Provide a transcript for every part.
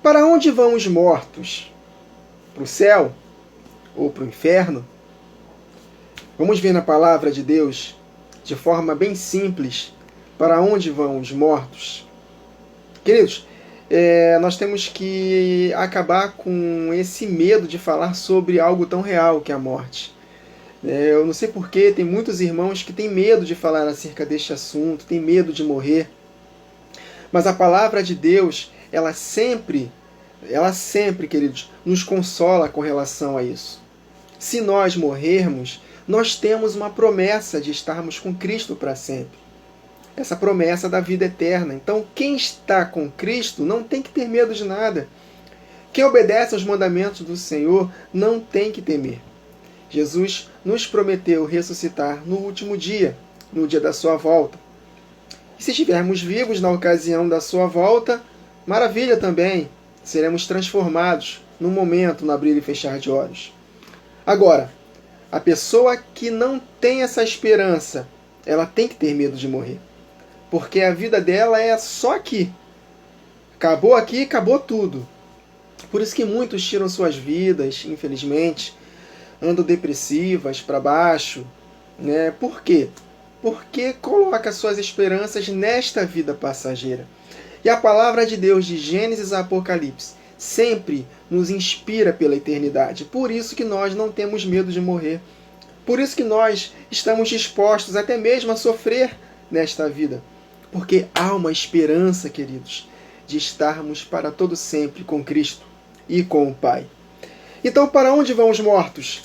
Para onde vão os mortos? Para o céu ou para o inferno? Vamos ver na palavra de Deus, de forma bem simples, para onde vão os mortos. Queridos, nós temos que acabar com esse medo de falar sobre algo tão real que é a morte. Eu não sei porquê, tem muitos irmãos que têm medo de falar acerca deste assunto, têm medo de morrer. Mas a palavra de Deus, ela sempre, queridos, nos consola com relação a isso. Se nós morrermos, nós temos uma promessa de estarmos com Cristo para sempre. Essa promessa da vida eterna. Então, quem está com Cristo não tem que ter medo de nada. Quem obedece aos mandamentos do Senhor não tem que temer. Jesus nos prometeu ressuscitar no último dia, no dia da sua volta. E se estivermos vivos na ocasião da sua volta, maravilha também, seremos transformados num momento, no abrir e fechar de olhos. Agora, a pessoa que não tem essa esperança, ela tem que ter medo de morrer. Porque a vida dela é só aqui. Acabou aqui, acabou tudo. Por isso que muitos tiram suas vidas, infelizmente, andam depressivas, para baixo. Por quê? Porque coloca suas esperanças nesta vida passageira. E a palavra de Deus, de Gênesis a Apocalipse, sempre nos inspira pela eternidade. Por isso que nós não temos medo de morrer. Por isso que nós estamos dispostos até mesmo a sofrer nesta vida. Porque há uma esperança, queridos, de estarmos para todo sempre com Cristo e com o Pai. Então, para onde vão os mortos?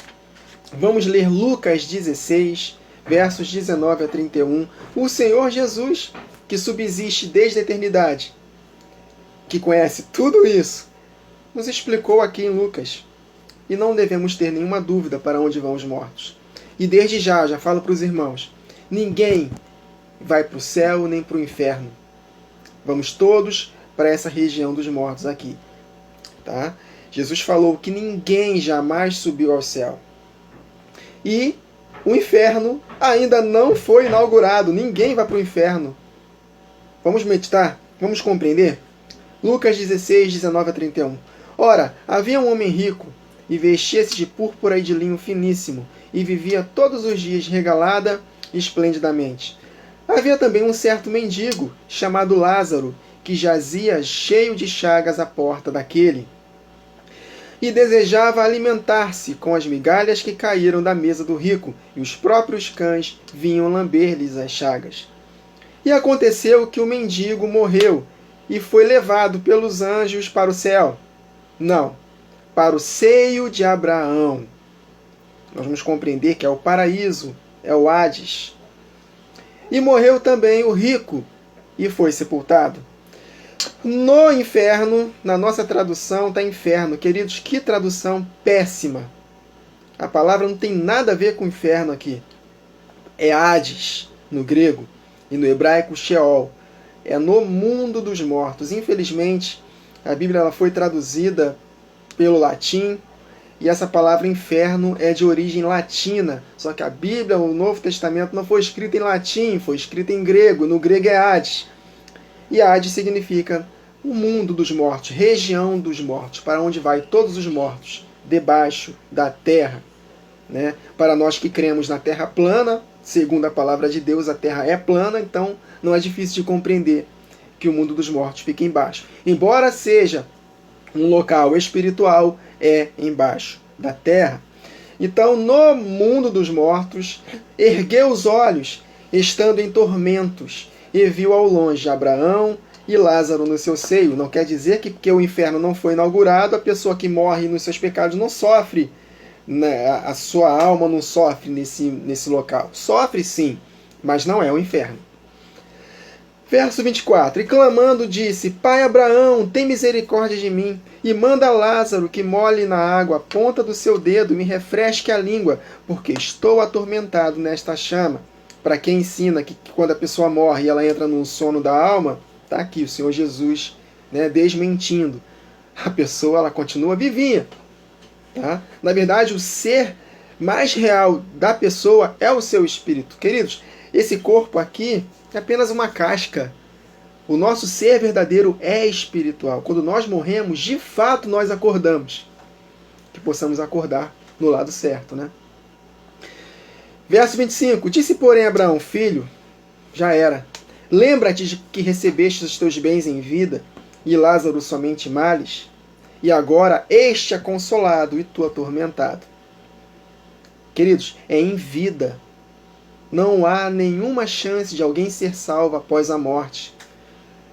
Vamos ler Lucas 16, versos 19 a 31. O Senhor Jesus, que subsiste desde a eternidade, que conhece tudo isso, nos explicou aqui em Lucas. E não devemos ter nenhuma dúvida para onde vão os mortos. E desde já falo para os irmãos, ninguém vai para o céu nem para o inferno. Vamos todos para essa região dos mortos aqui. Tá? Jesus falou que ninguém jamais subiu ao céu. E o inferno ainda não foi inaugurado. Ninguém vai para o inferno. Vamos meditar? Vamos compreender? Lucas 16, 19 a 31. Ora, havia um homem rico, e vestia-se de púrpura e de linho finíssimo, e vivia todos os dias regalada esplendidamente. Havia também um certo mendigo, chamado Lázaro, que jazia cheio de chagas à porta daquele, e desejava alimentar-se com as migalhas que caíram da mesa do rico, e os próprios cães vinham lamber-lhes as chagas. E aconteceu que o mendigo morreu, e foi levado pelos anjos para o céu. Não, para o seio de Abraão. Nós vamos compreender que é o paraíso, é o Hades. E morreu também o rico, e foi sepultado. No inferno, na nossa tradução está inferno. Queridos, que tradução péssima. A palavra não tem nada a ver com inferno aqui. É Hades, no grego, e no hebraico Sheol. É no mundo dos mortos. Infelizmente, a Bíblia ela foi traduzida pelo latim, e essa palavra inferno é de origem latina. Só que a Bíblia, o Novo Testamento, não foi escrita em latim, foi escrita em grego. No grego é Hades. E Hades significa o mundo dos mortos, região dos mortos, para onde vai todos os mortos, debaixo da terra. Para nós que cremos na terra plana, segundo a palavra de Deus, a terra é plana, então não é difícil de compreender que o mundo dos mortos fica embaixo. Embora seja um local espiritual, é embaixo da terra. Então, no mundo dos mortos, ergueu os olhos, estando em tormentos, e viu ao longe Abraão e Lázaro no seu seio. Não quer dizer que porque o inferno não foi inaugurado, a pessoa que morre nos seus pecados não sofre, a sua alma não sofre nesse local. Sofre sim, mas não é o inferno. Verso 24. E clamando disse, Pai Abraão, tem misericórdia de mim, e manda Lázaro que molhe na água a ponta do seu dedo e me refresque a língua, porque estou atormentado nesta chama. Para quem ensina que quando a pessoa morre e ela entra num sono da alma, está aqui o Senhor Jesus desmentindo. A pessoa ela continua vivinha. Tá? Na verdade, o ser mais real da pessoa é o seu espírito. Queridos, esse corpo aqui é apenas uma casca. O nosso ser verdadeiro é espiritual. Quando nós morremos, de fato nós acordamos. Que possamos acordar no lado certo, né? Verso 25. Disse, porém, Abraão, filho, já era. Lembra-te de que recebeste os teus bens em vida, e Lázaro somente males, e agora este é consolado e tu atormentado. Queridos, é em vida. Não há nenhuma chance de alguém ser salvo após a morte.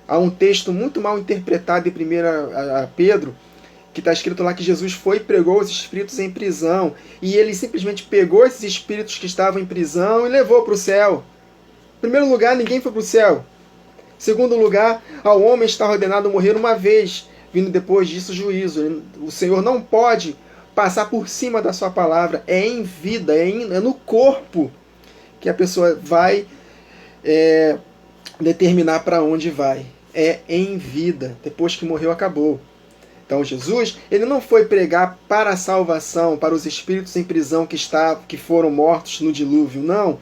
Há um texto muito mal interpretado em 1 Pedro, que está escrito lá que Jesus foi e pregou os espíritos em prisão, e ele simplesmente pegou esses espíritos que estavam em prisão e levou para o céu. Em primeiro lugar, ninguém foi para o céu. Em segundo lugar, ao homem está ordenado morrer uma vez, vindo depois disso o juízo. O Senhor não pode passar por cima da sua palavra. É em vida, é no corpo que a pessoa vai determinar para onde vai. É em vida. Depois que morreu, acabou. Então Jesus, ele não foi pregar para a salvação, para os espíritos em prisão que foram mortos no dilúvio, não.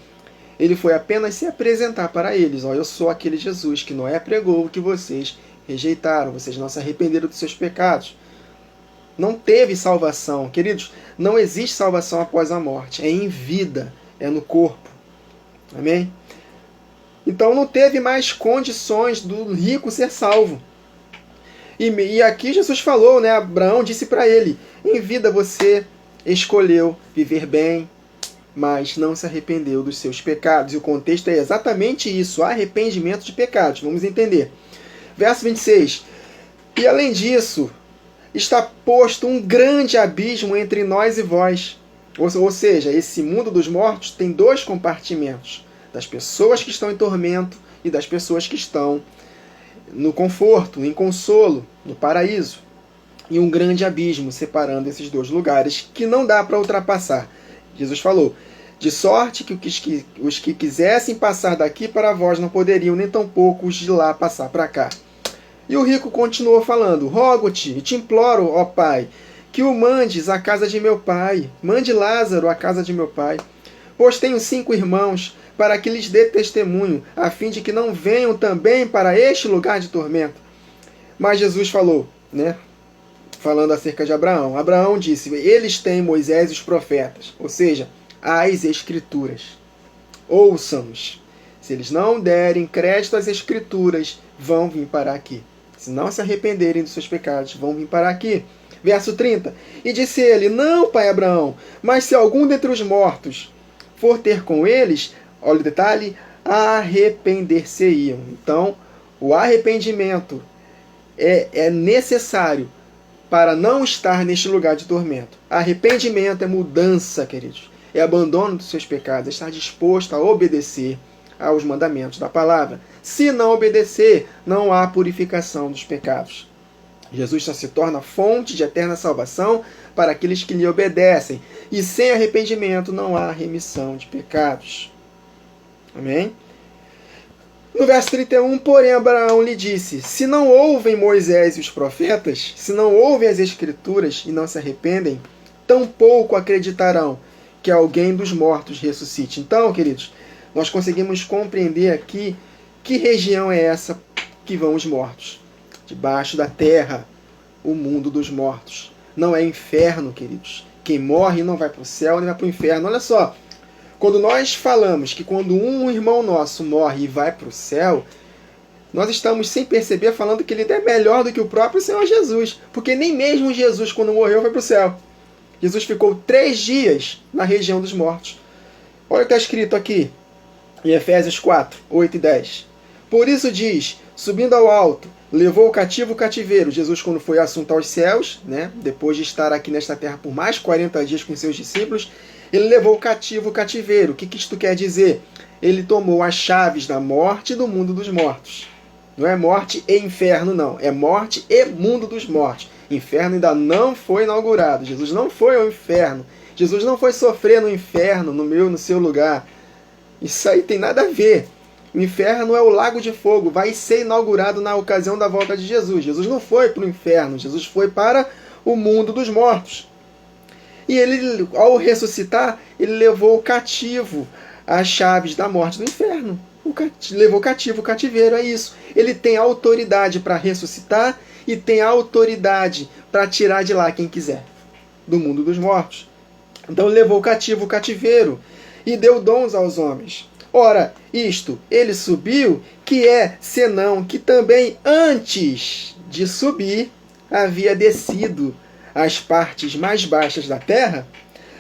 Ele foi apenas se apresentar para eles. Eu sou aquele Jesus que Noé pregou, que vocês rejeitaram, vocês não se arrependeram dos seus pecados. Não teve salvação. Queridos, não existe salvação após a morte. É em vida, é no corpo. Amém? Então não teve mais condições do rico ser salvo. E aqui Jesus falou, né? Abraão disse para ele, em vida você escolheu viver bem, mas não se arrependeu dos seus pecados. E o contexto é exatamente isso, arrependimento de pecados. Vamos entender. Verso 26. E além disso, está posto um grande abismo entre nós e vós. Ou seja, esse mundo dos mortos tem dois compartimentos. Das pessoas que estão em tormento e das pessoas que estão no conforto, em consolo, no paraíso. E um grande abismo separando esses dois lugares que não dá para ultrapassar. Jesus falou, de sorte que os que quisessem passar daqui para vós não poderiam, nem tampouco os de lá passar para cá. E o rico continuou falando, rogo-te e te imploro, ó Pai, que o mandes à casa de meu pai, mande Lázaro à casa de meu pai, pois tenho 5 irmãos, para que lhes dê testemunho, a fim de que não venham também para este lugar de tormento. Mas Jesus falou, né? Falando acerca de Abraão. Abraão disse, eles têm Moisés e os profetas, ou seja, as Escrituras. Ouçam-nos. Se eles não derem crédito às Escrituras, vão vir parar aqui. Se não se arrependerem dos seus pecados, vão vir parar aqui. Verso 30. E disse ele, não, pai Abraão, mas se algum dentre os mortos for ter com eles, olha o detalhe, arrepender-se-iam. Então, o arrependimento é necessário para não estar neste lugar de tormento. Arrependimento é mudança, queridos. É abandono dos seus pecados, é estar disposto a obedecer aos mandamentos da palavra. Se não obedecer, não há purificação dos pecados. Jesus só se torna fonte de eterna salvação para aqueles que lhe obedecem. E sem arrependimento não há remissão de pecados. Amém? No verso 31, porém, Abraão lhe disse, se não ouvem Moisés e os profetas, se não ouvem as Escrituras e não se arrependem, tampouco acreditarão que alguém dos mortos ressuscite. Então, queridos, nós conseguimos compreender aqui que região é essa que vão os mortos. Debaixo da terra, o mundo dos mortos. Não é inferno, queridos. Quem morre não vai para o céu nem vai para o inferno. Olha só, quando nós falamos que quando um irmão nosso morre e vai para o céu, nós estamos sem perceber falando que ele é melhor do que o próprio Senhor Jesus. Porque nem mesmo Jesus, quando morreu, foi para o céu. Jesus ficou 3 dias na região dos mortos. Olha o que está escrito aqui em Efésios 4, 8 e 10. Por isso diz, subindo ao alto, levou o cativo o cativeiro. Jesus, quando foi assunto aos céus, né, depois de estar aqui nesta terra por mais 40 dias com seus discípulos, ele levou o cativo o cativeiro. O que isto quer dizer? Ele tomou as chaves da morte e do mundo dos mortos. Não é morte e inferno, não. É morte e mundo dos mortos. Inferno ainda não foi inaugurado. Jesus não foi ao inferno. Jesus não foi sofrer no inferno, no seu lugar. Isso aí tem nada a ver. O inferno é o lago de fogo. Vai ser inaugurado na ocasião da volta de Jesus. Jesus não foi para o inferno. Jesus foi para o mundo dos mortos. E ao ressuscitar, ele levou o cativo as chaves da morte do inferno. levou cativo o cativeiro, é isso. Ele tem autoridade para ressuscitar e tem autoridade para tirar de lá quem quiser, do mundo dos mortos. Então levou cativo o cativeiro e deu dons aos homens. Ora, isto, ele subiu, que é senão que também antes de subir havia descido às partes mais baixas da terra.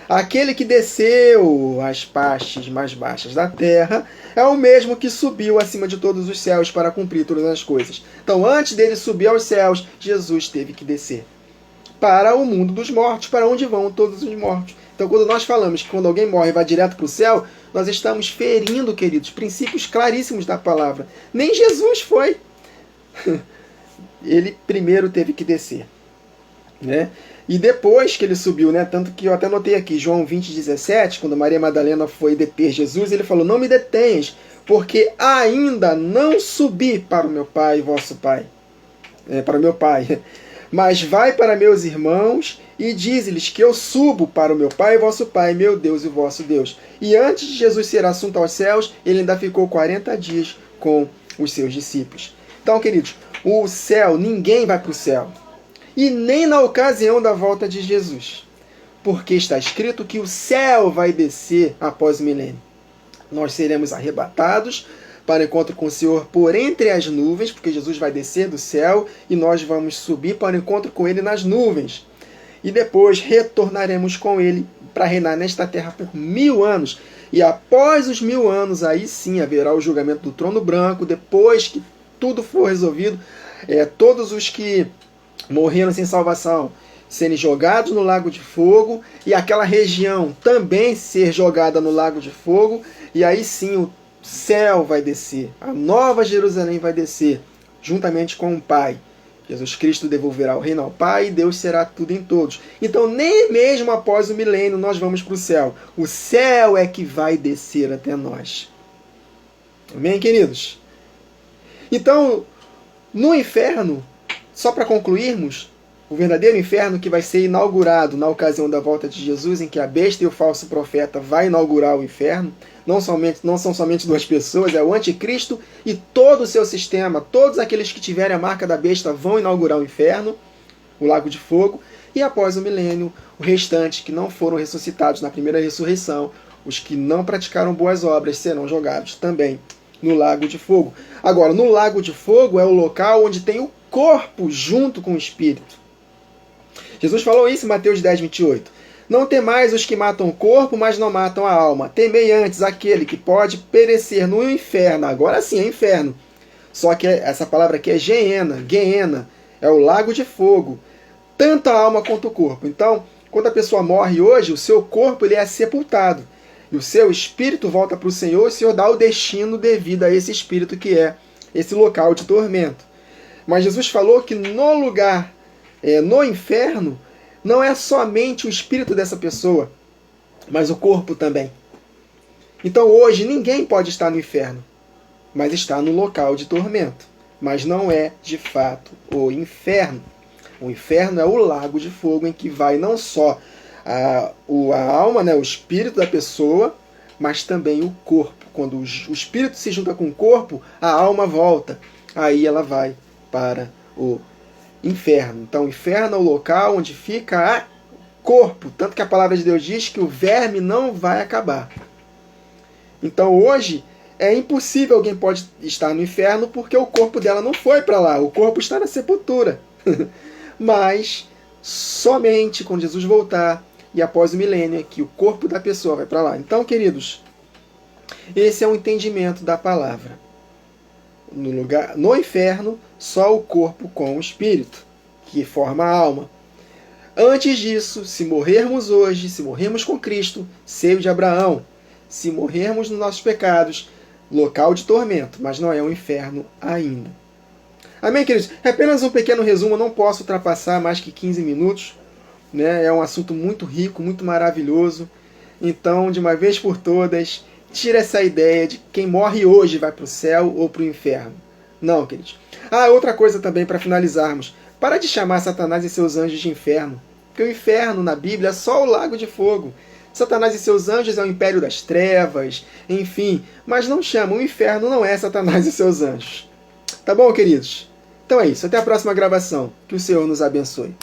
Aquele que desceu às partes mais baixas da terra é o mesmo que subiu acima de todos os céus para cumprir todas as coisas. Então, antes dele subir aos céus, Jesus teve que descer para o mundo dos mortos, para onde vão todos os mortos. Então, quando nós falamos que quando alguém morre vai direto para o céu, nós estamos ferindo, queridos, princípios claríssimos da palavra. Nem Jesus foi. Ele primeiro teve que descer, né? E depois que ele subiu, né? Tanto que eu até notei aqui, João 20:17, quando Maria Madalena foi deter Jesus, ele falou, não me detenhas, porque ainda não subi para o meu Pai, vosso Pai. Para o meu Pai. Mas vai para meus irmãos e diz-lhes que eu subo para o meu Pai e vosso Pai, meu Deus e vosso Deus. E antes de Jesus ser assunto aos céus, ele ainda ficou 40 dias com os seus discípulos. Então, queridos, o céu, ninguém vai para o céu. E nem na ocasião da volta de Jesus. Porque está escrito que o céu vai descer após o milênio. Nós seremos arrebatados para o encontro com o Senhor por entre as nuvens, porque Jesus vai descer do céu e nós vamos subir para o encontro com Ele nas nuvens. E depois retornaremos com Ele para reinar nesta terra por 1000 anos. E após os 1000 anos, aí sim haverá o julgamento do trono branco, depois que tudo for resolvido, todos os que morreram sem salvação serem jogados no lago de fogo e aquela região também ser jogada no lago de fogo, e aí sim o céu vai descer, a nova Jerusalém vai descer, juntamente com o Pai. Jesus Cristo devolverá o reino ao Pai e Deus será tudo em todos. Então nem mesmo após o milênio nós vamos para o céu. O céu é que vai descer até nós. Amém, queridos? Então, no inferno, só para concluirmos, o verdadeiro inferno que vai ser inaugurado na ocasião da volta de Jesus, em que a besta e o falso profeta vai inaugurar o inferno, não são somente duas pessoas, é o anticristo e todo o seu sistema, todos aqueles que tiverem a marca da besta vão inaugurar o inferno, o lago de fogo, e após o milênio, o restante que não foram ressuscitados na primeira ressurreição, os que não praticaram boas obras serão jogados também no lago de fogo. Agora, no lago de fogo é o local onde tem o corpo junto com o espírito. Jesus falou isso em Mateus 10:28. Não temais os que matam o corpo, mas não matam a alma. Temei antes aquele que pode perecer no inferno. Agora sim, é inferno. Só que essa palavra aqui é Geena, é o lago de fogo. Tanto a alma quanto o corpo. Então, quando a pessoa morre hoje, o seu corpo ele é sepultado. E o seu espírito volta para o Senhor, e o Senhor dá o destino devido a esse espírito que é esse local de tormento. Mas Jesus falou que no lugar, no inferno, não é somente o espírito dessa pessoa, mas o corpo também. Então hoje ninguém pode estar no inferno, mas está no local de tormento. Mas não é de fato o inferno. O inferno é o lago de fogo em que vai não só a alma, né, o espírito da pessoa, mas também o corpo. Quando o espírito se junta com o corpo, a alma volta. Aí ela vai para o inferno. Então o inferno é o local onde fica o corpo. Tanto que a palavra de Deus diz que o verme não vai acabar. Então hoje é impossível alguém pode estar no inferno porque o corpo dela não foi para lá. O corpo está na sepultura. Mas somente quando Jesus voltar e após o milênio é que o corpo da pessoa vai para lá. Então, queridos, esse é o entendimento da palavra. No inferno, só o corpo com o espírito, que forma a alma. Antes disso, se morrermos hoje, se morrermos com Cristo, seio de Abraão. Se morrermos nos nossos pecados, local de tormento, mas não é o inferno ainda. Amém, queridos? É apenas um pequeno resumo, eu não posso ultrapassar mais que 15 minutos. Né? É um assunto muito rico, muito maravilhoso. Então, de uma vez por todas, tira essa ideia de que quem morre hoje vai para o céu ou para o inferno. Não, queridos. Outra coisa também para finalizarmos. Para de chamar Satanás e seus anjos de inferno. Porque o inferno na Bíblia é só o lago de fogo. Satanás e seus anjos é o império das trevas, enfim, mas não chamam, o inferno não é Satanás e seus anjos. Tá bom, queridos? Então é isso, até a próxima gravação. Que o Senhor nos abençoe.